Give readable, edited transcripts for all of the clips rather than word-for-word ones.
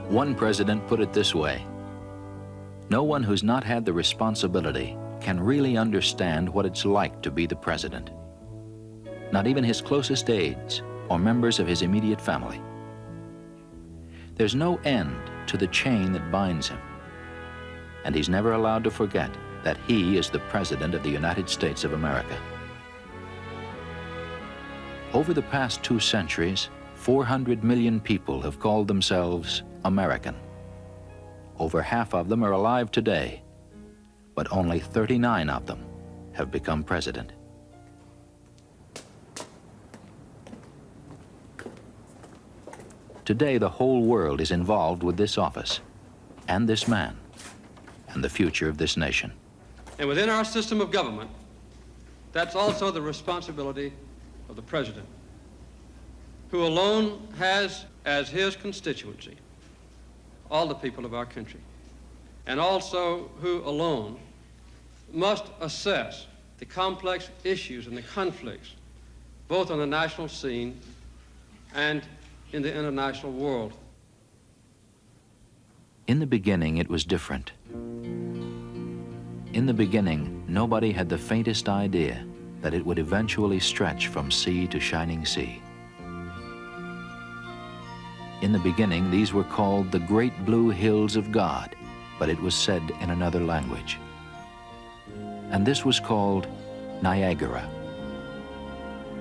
One president put it this way: "No one who's not had the responsibility can really understand what it's like to be the president. Not even his closest aides or members of his immediate family. There's no end to the chain that binds him, and he's never allowed to forget that he is the President of the United States of America." Over the past 2 centuries, 400 million people have called themselves American. Over half of them are alive today, but only 39 of them have become president. Today, the whole world is involved with this office, and this man, and the future of this nation. And within our system of government, that's also the responsibility of the President, who alone has as his constituency all the people of our country, and also who alone must assess the complex issues and the conflicts, both on the national scene and in the international world. In the beginning, it was different. In the beginning, nobody had the faintest idea that it would eventually stretch from sea to shining sea. In the beginning, these were called the Great Blue Hills of God, but it was said in another language. And this was called Niagara.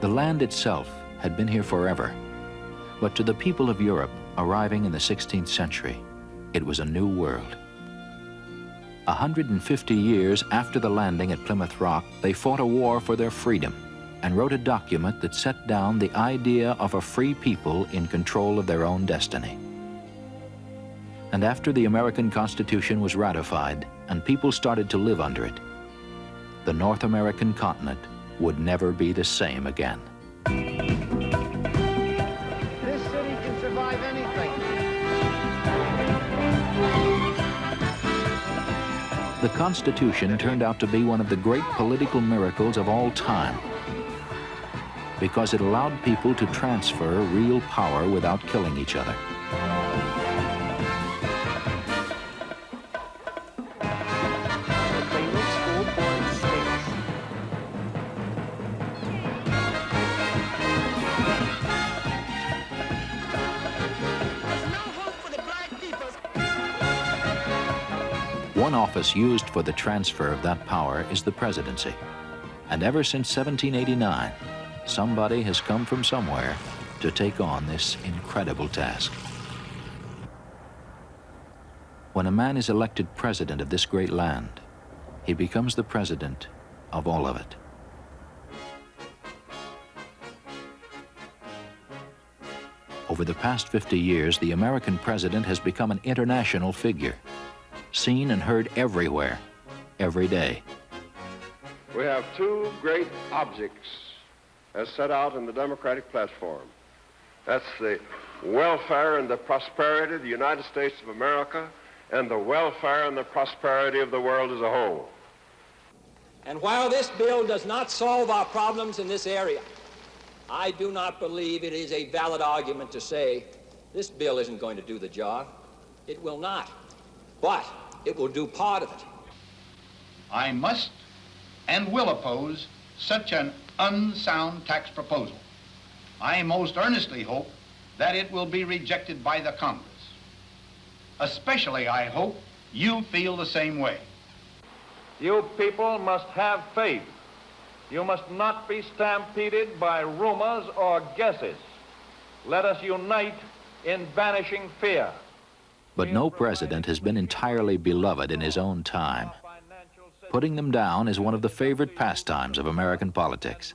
The land itself had been here forever, but to the people of Europe arriving in the 16th century, it was a new world. 150 years after the landing at Plymouth Rock, they fought a war for their freedom and wrote a document that set down the idea of a free people in control of their own destiny. And after the American Constitution was ratified and people started to live under it, the North American continent would never be the same again. This city can survive anything. The Constitution turned out to be one of the great political miracles of all time, because it allowed people to transfer real power without killing each other. One office used for the transfer of that power is the presidency. And ever since 1789, somebody has come from somewhere to take on this incredible task. When a man is elected president of this great land, he becomes the president of all of it. Over the past 50 years, the American president has become an international figure, seen and heard everywhere, every day. We have 2 great objects as set out in the Democratic platform. That's the welfare and the prosperity of the United States of America and the welfare and the prosperity of the world as a whole. And while this bill does not solve our problems in this area, I do not believe it is a valid argument to say this bill isn't going to do the job. It will not. But it will do part of it. I must and will oppose such an unsound tax proposal. I most earnestly hope that it will be rejected by the Congress. Especially, I hope you feel the same way. You people must have faith. You must not be stampeded by rumors or guesses. Let us unite in banishing fear. But no president has been entirely beloved in his own time. Putting them down is one of the favorite pastimes of American politics.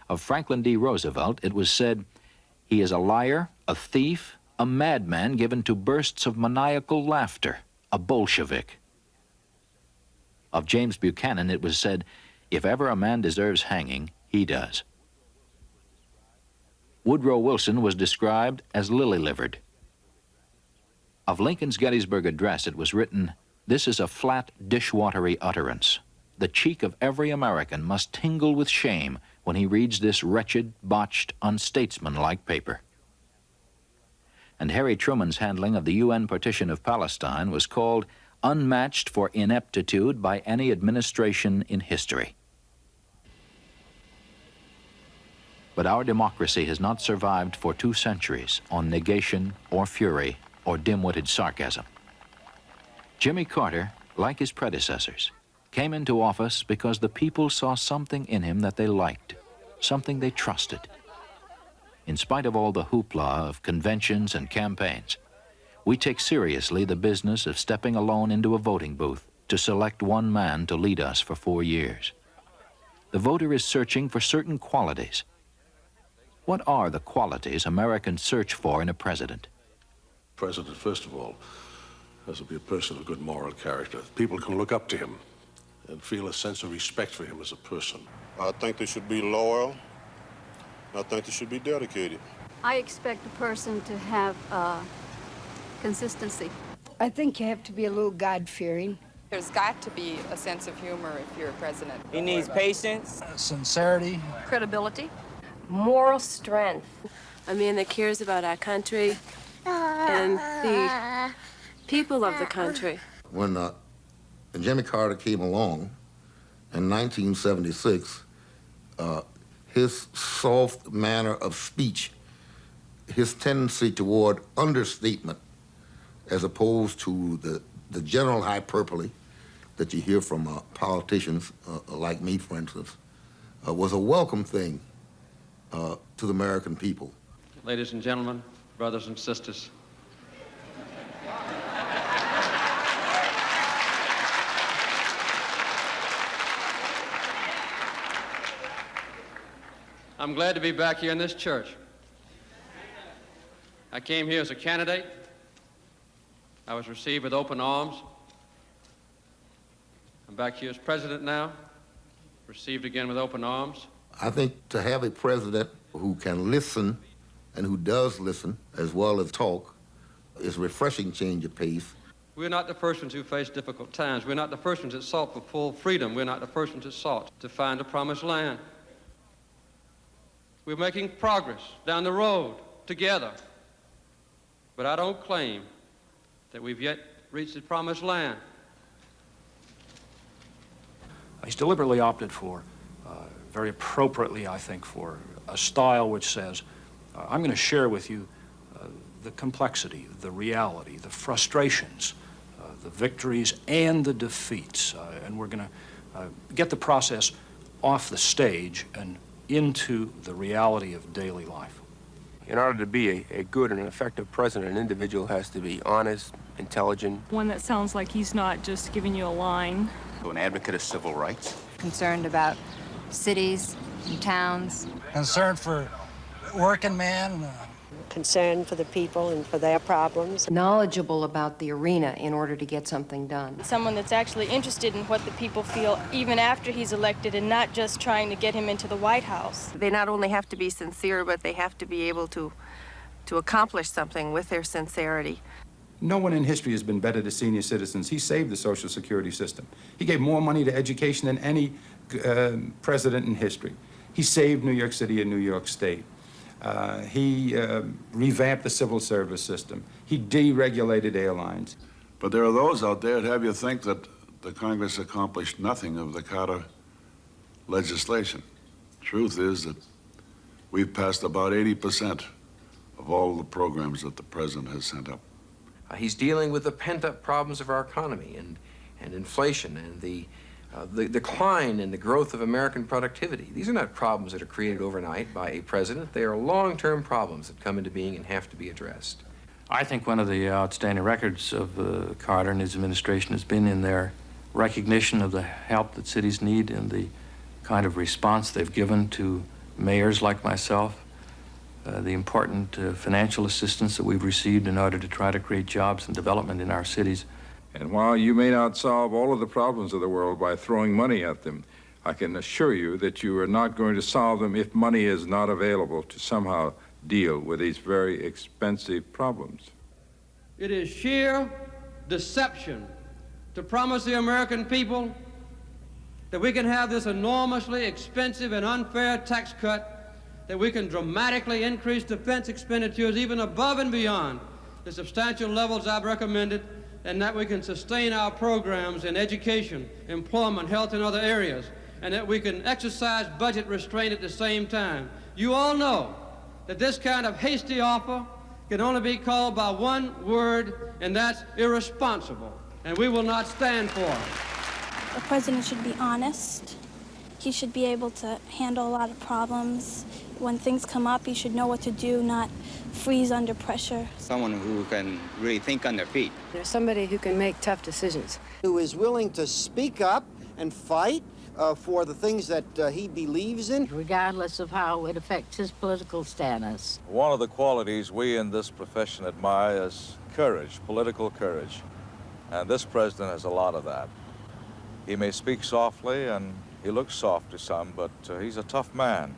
Of Franklin D. Roosevelt, it was said, "He is a liar, a thief, a madman given to bursts of maniacal laughter, a Bolshevik." Of James Buchanan, it was said, "If ever a man deserves hanging, he does." Woodrow Wilson was described as lily-livered. Of Lincoln's Gettysburg Address, it was written, "This is a flat, dishwatery utterance. The cheek of every American must tingle with shame when he reads this wretched, botched, unstatesmanlike paper." and Harry Truman's handling of the UN partition of Palestine was called unmatched for ineptitude by any administration in history. But our democracy has not survived for 2 centuries on negation or fury or dim-witted sarcasm. Jimmy Carter, like his predecessors, came into office because the people saw something in him that they liked, something they trusted. In spite of all the hoopla of conventions and campaigns, we take seriously the business of stepping alone into a voting booth to select one man to lead us for 4 years. The voter is searching for certain qualities. What are the qualities Americans search for in a president? President, first of all, has to be a person of good moral character. People can look up to him and feel a sense of respect for him as a person. I think they should be loyal. I think they should be dedicated. I expect a person to have consistency. I think you have to be a little God-fearing. There's got to be a sense of humor if you're a president. He needs patience, sincerity, credibility, moral strength. A man that cares about our country and the people of the country. When Jimmy Carter came along in 1976, his soft manner of speech, his tendency toward understatement, as opposed to the general hyperbole that you hear from politicians like me, for instance, was a welcome thing to the American people. Ladies and gentlemen, brothers and sisters, I'm glad to be back here in this church. I came here as a candidate. I was received with open arms. I'm back here as president now, received again with open arms. I think to have a president who can listen and who does listen as well as talk is a refreshing change of pace. We're not the first ones who face difficult times. We're not the first ones that sought for full freedom. We're not the first ones that sought to find the promised land. We're making progress down the road together. But I don't claim that we've yet reached the promised land. He's deliberately opted for, very appropriately, I think, for a style which says, I'm going to share with you the complexity, the reality, the frustrations, the victories and the defeats. And we're going to get the process off the stage and into the reality of daily life. In order to be a good and an effective president, an individual has to be honest, intelligent. One that sounds like he's not just giving you a line. An advocate of civil rights. Concerned about cities and towns. Concerned for working man. Concerned for the people and for their problems. Knowledgeable about the arena in order to get something done. Someone that's actually interested in what the people feel even after he's elected and not just trying to get him into the White House. They not only have to be sincere, but they have to be able to accomplish something with their sincerity. No one in history has been better to senior citizens. He saved the Social Security system. He gave more money to education than any president in history. He saved New York City and New York State. He revamped the civil service system. He deregulated airlines. But there are those out there that have you think that the Congress accomplished nothing of the Carter legislation. Truth is that we've passed about 80% of all the programs that the president has sent up. He's dealing with the pent-up problems of our economy and inflation and the decline in the growth of American productivity. These are not problems that are created overnight by a president. They are long-term problems that come into being and have to be addressed. I think one of the outstanding records of Carter and his administration has been in their recognition of the help that cities need and the kind of response they've given to mayors like myself, the important financial assistance that we've received in order to try to create jobs and development in our cities. And while you may not solve all of the problems of the world by throwing money at them, I can assure you that you are not going to solve them if money is not available to somehow deal with these very expensive problems. It is sheer deception to promise the American people that we can have this enormously expensive and unfair tax cut that we can dramatically increase defense expenditures even above and beyond the substantial levels I've recommended, and that we can sustain our programs in education, employment, health, and other areas, and that we can exercise budget restraint at the same time. You all know that this kind of hasty offer can only be called by one word, and that's irresponsible, and we will not stand for it. A president should be honest. He should be able to handle a lot of problems. When things come up, he should know what to do, not freeze under pressure. Someone who can really think on their feet. There's somebody who can make tough decisions. Who is willing to speak up and fight for the things that he believes in. Regardless of how it affects his political status. One of the qualities we in this profession admire is courage, political courage. And this president has a lot of that. He may speak softly, and he looks soft to some, but he's a tough man.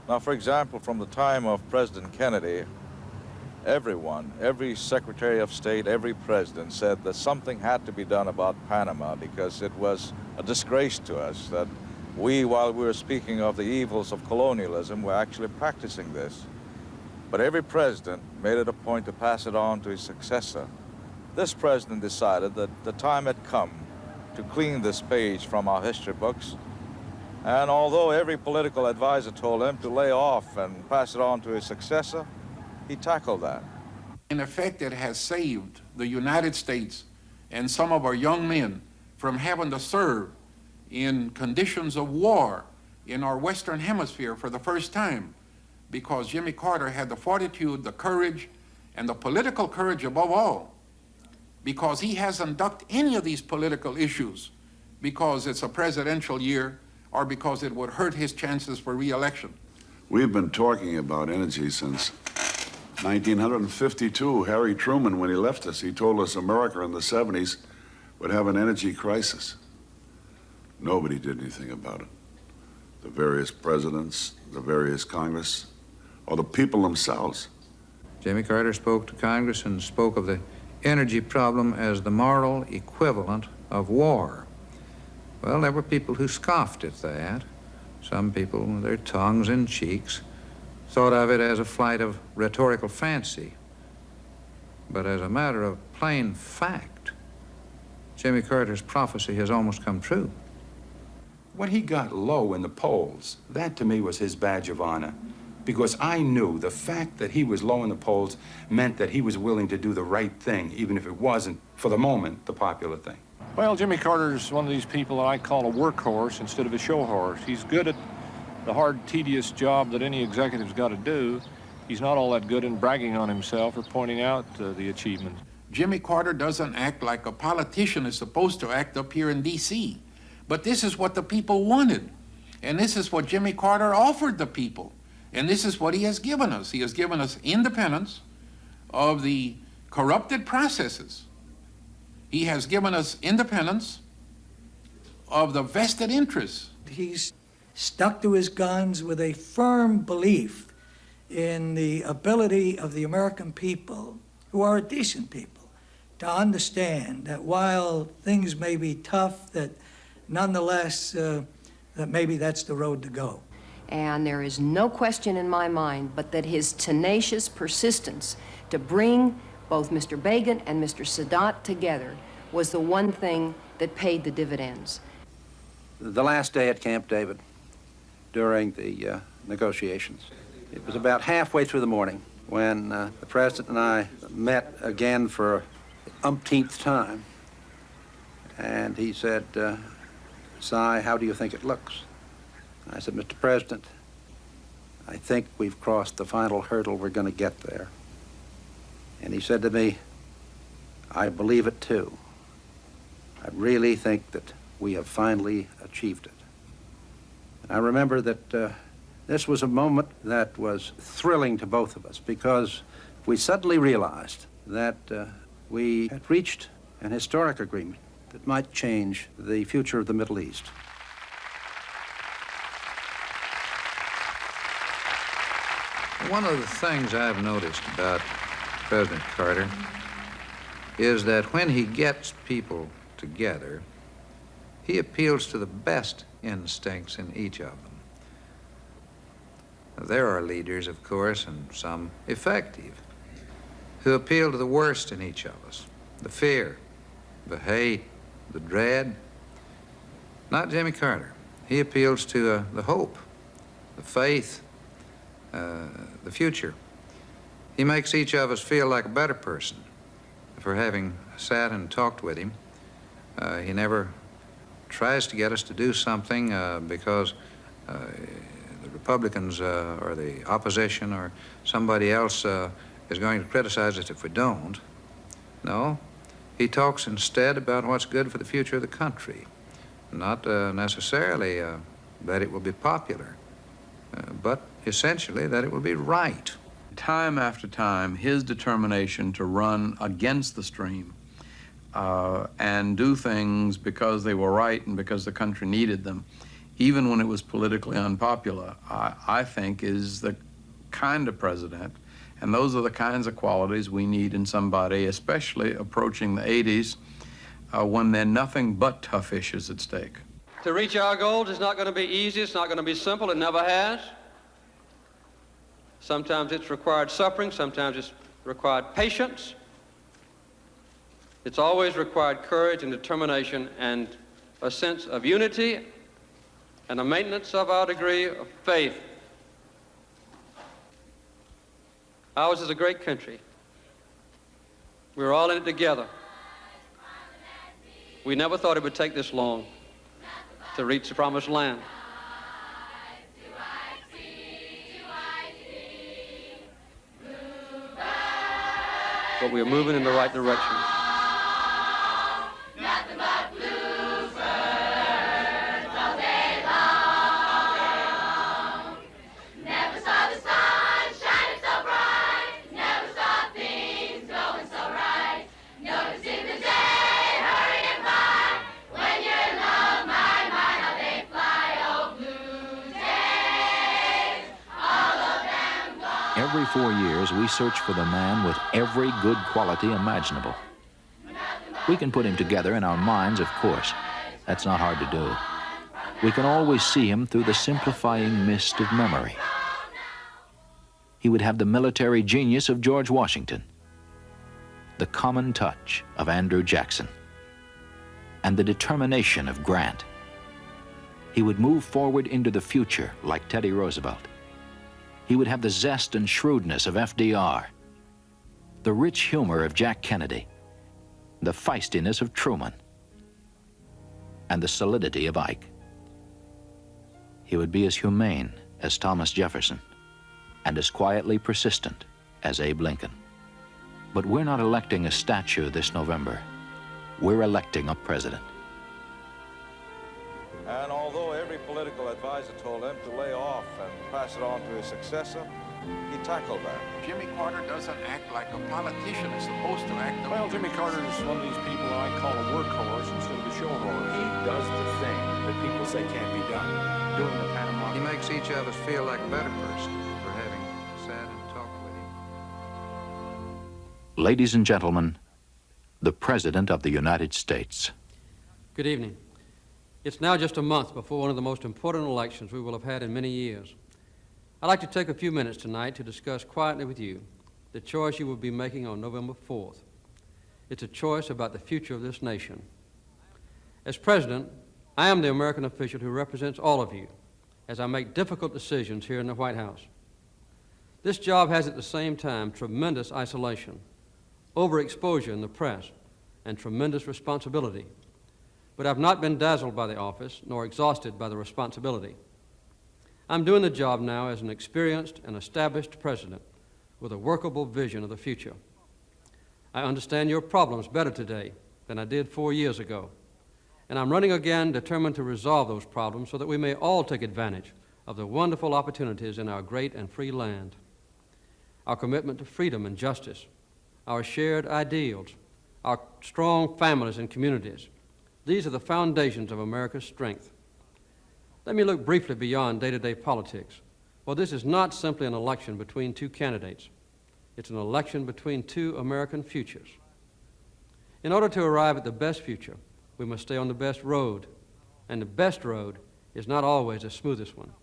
Now, for example, from the time of President Kennedy, everyone, every Secretary of State, every president said that something had to be done about Panama because it was a disgrace to us that we, while we were speaking of the evils of colonialism, were actually practicing this. But every president made it a point to pass it on to his successor. This president decided that the time had come to clean this page from our history books. And although every political advisor told him to lay off and pass it on to his successor, he tackled that. In effect, it has saved the United States and some of our young men from having to serve in conditions of war in our Western Hemisphere for the first time, because Jimmy Carter had the fortitude, the courage, and the political courage above all, because he hasn't ducked any of these political issues because it's a presidential year or because it would hurt his chances for re-election. We've been talking about energy since 1952. Harry Truman, when he left us, he told us America in the 70s would have an energy crisis. Nobody did anything about it. The various presidents, the various Congress, or the people themselves. Jimmy Carter spoke to Congress and spoke of the energy problem as the moral equivalent of war. Well, there were people who scoffed at that. Some people, with their tongues in cheeks, thought of it as a flight of rhetorical fancy. But as a matter of plain fact, Jimmy Carter's prophecy has almost come true. When he got low in the polls, that to me was his badge of honor, because I knew the fact that he was low in the polls meant that he was willing to do the right thing, even if it wasn't, for the moment, the popular thing. Well, Jimmy Carter's one of these people that I call a workhorse instead of a show horse. He's good at the hard, tedious job that any executive's got to do. He's not all that good in bragging on himself or pointing out the achievements. Jimmy Carter doesn't act like a politician is supposed to act up here in D.C. But this is what the people wanted. And this is what Jimmy Carter offered the people. And this is what he has given us. He has given us independence of the corrupted processes. He has given us independence of the vested interests. He's stuck to his guns with a firm belief in the ability of the American people, who are decent people, to understand that while things may be tough, that nonetheless, that maybe that's the road to go. And there is no question in my mind but that his tenacious persistence to bring both Mr. Begin and Mr. Sadat together was the one thing that paid the dividends. The last day at Camp David during the negotiations, it was about halfway through the morning when the President and I met again for the umpteenth time. And he said, "Si, how do you think it looks?" I said, "Mr. President, I think we've crossed the final hurdle. We're going to get there." And he said to me, "I believe it too. I really think that we have finally achieved it." And I remember that this was a moment that was thrilling to both of us, because we suddenly realized that we had reached an historic agreement that might change the future of the Middle East. One of the things I've noticed about President Carter is that when he gets people together, he appeals to the best instincts in each of them. There are leaders, of course, and some effective, who appeal to the worst in each of us, the fear, the hate, the dread. Not Jimmy Carter. He appeals to the hope, the faith, the future. He makes each of us feel like a better person for having sat and talked with him. He never tries to get us to do something because the Republicans or the opposition or somebody else is going to criticize us if we don't. No, he talks instead about what's good for the future of the country, not necessarily that it will be popular, but essentially that it will be right. Time after time, his determination to run against the stream and do things because they were right and because the country needed them, even when it was politically unpopular, I think is the kind of president, and those are the kinds of qualities we need in somebody, especially approaching the 80s, when there are nothing but tough issues at stake. To reach our goals is not going to be easy, it's not going to be simple, it never has. Sometimes it's required suffering, sometimes it's required patience. It's always required courage and determination and a sense of unity and a maintenance of our degree of faith. Ours is a great country. We're all in it together. We never thought it would take this long to reach the promised land. But we're moving in the right direction. Every 4 years, we search for the man with every good quality imaginable. We can put him together in our minds, of course. That's not hard to do. We can always see him through the simplifying mist of memory. He would have the military genius of George Washington, the common touch of Andrew Jackson, and the determination of Grant. He would move forward into the future like Teddy Roosevelt. He would have the zest and shrewdness of FDR, the rich humor of Jack Kennedy, the feistiness of Truman, and the solidity of Ike. He would be as humane as Thomas Jefferson and as quietly persistent as Abe Lincoln. But we're not electing a statue this November. We're electing a president. And although every political advisor told him to lay off and pass it on to his successor, he tackled that. Jimmy Carter doesn't act like a politician is supposed to act. Well, Jimmy Carter is one of these people I call a workhorse instead of a show horse. He does the thing that people say can't be done, doing the Panama. He makes each of us feel like a better person for having sat and talked with him. Ladies and gentlemen, the President of the United States. Good evening. It's now just a month before one of the most important elections we will have had in many years. I'd like to take a few minutes tonight to discuss quietly with you the choice you will be making on November 4th. It's a choice about the future of this nation. As President, I am the American official who represents all of you as I make difficult decisions here in the White House. This job has at the same time tremendous isolation, overexposure in the press, and tremendous responsibility. But I've not been dazzled by the office, nor exhausted by the responsibility. I'm doing the job now as an experienced and established president with a workable vision of the future. I understand your problems better today than I did 4 years ago, and I'm running again determined to resolve those problems so that we may all take advantage of the wonderful opportunities in our great and free land. Our commitment to freedom and justice, our shared ideals, our strong families and communities, these are the foundations of America's strength. Let me look briefly beyond day-to-day politics. Well, this is not simply an election between two candidates. It's an election between two American futures. In order to arrive at the best future, we must stay on the best road, and the best road is not always the smoothest one.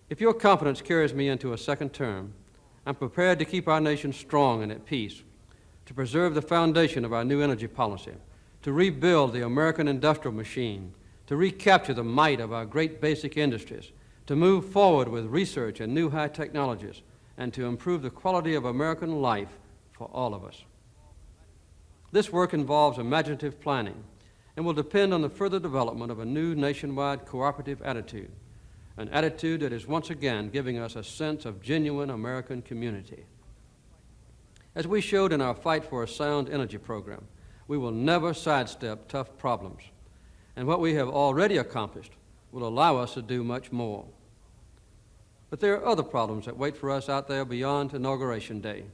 If your confidence carries me into a second term, I'm prepared to keep our nation strong and at peace, to preserve the foundation of our new energy policy, to rebuild the American industrial machine, to recapture the might of our great basic industries, to move forward with research and new high technologies, and to improve the quality of American life for all of us. This work involves imaginative planning and will depend on the further development of a new nationwide cooperative attitude, an attitude that is once again giving us a sense of genuine American community. As we showed in our Fight for a Sound Energy program, we will never sidestep tough problems, and what we have already accomplished will allow us to do much more. But there are other problems that wait for us out there beyond Inauguration Day,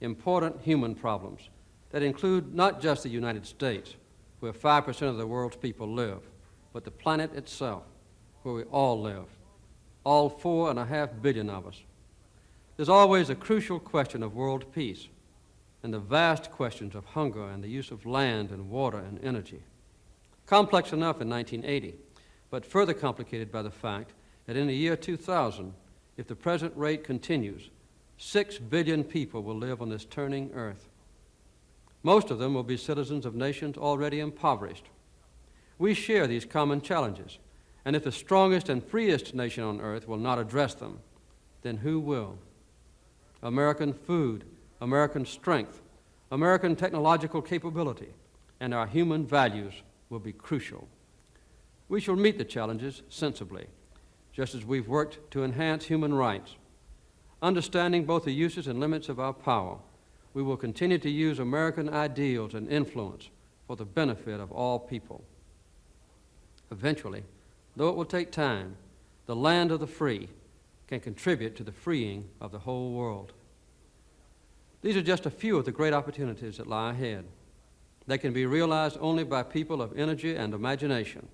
important human problems that include not just the United States, where 5% of the world's people live, but the planet itself, where we all live, all 4.5 billion of us. There's always a crucial question of world peace and the vast questions of hunger and the use of land and water and energy. Complex enough in 1980, but further complicated by the fact that in the year 2000, if the present rate continues, 6 billion people will live on this turning earth. Most of them will be citizens of nations already impoverished. We share these common challenges, and if the strongest and freest nation on earth will not address them, then who will? American food, American strength, American technological capability, and our human values will be crucial. We shall meet the challenges sensibly, just as we've worked to enhance human rights. Understanding both the uses and limits of our power, we will continue to use American ideals and influence for the benefit of all people. Eventually, though it will take time, the land of the free can contribute to the freeing of the whole world. These are just a few of the great opportunities that lie ahead. They can be realized only by people of energy and imagination,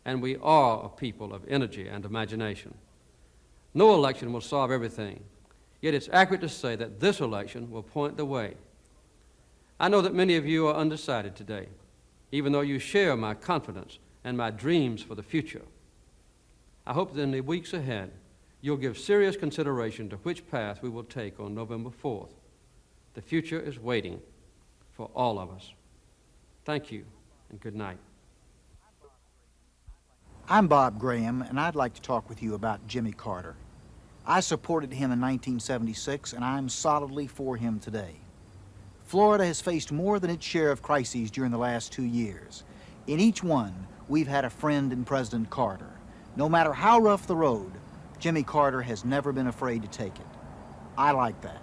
and we are a people of energy and imagination. No election will solve everything, yet it's accurate to say that this election will point the way. I know that many of you are undecided today, even though you share my confidence and my dreams for the future. I hope that in the weeks ahead, you'll give serious consideration to which path we will take on November 4th. The future is waiting for all of us. Thank you, and good night. I'm Bob Graham, and I'd like to talk with you about Jimmy Carter. I supported him in 1976, and I'm solidly for him today. Florida has faced more than its share of crises during the last 2 years. In each one, we've had a friend in President Carter. No matter how rough the road, Jimmy Carter has never been afraid to take it. I like that.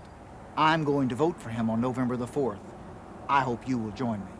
I'm going to vote for him on November the 4th. I hope you will join me.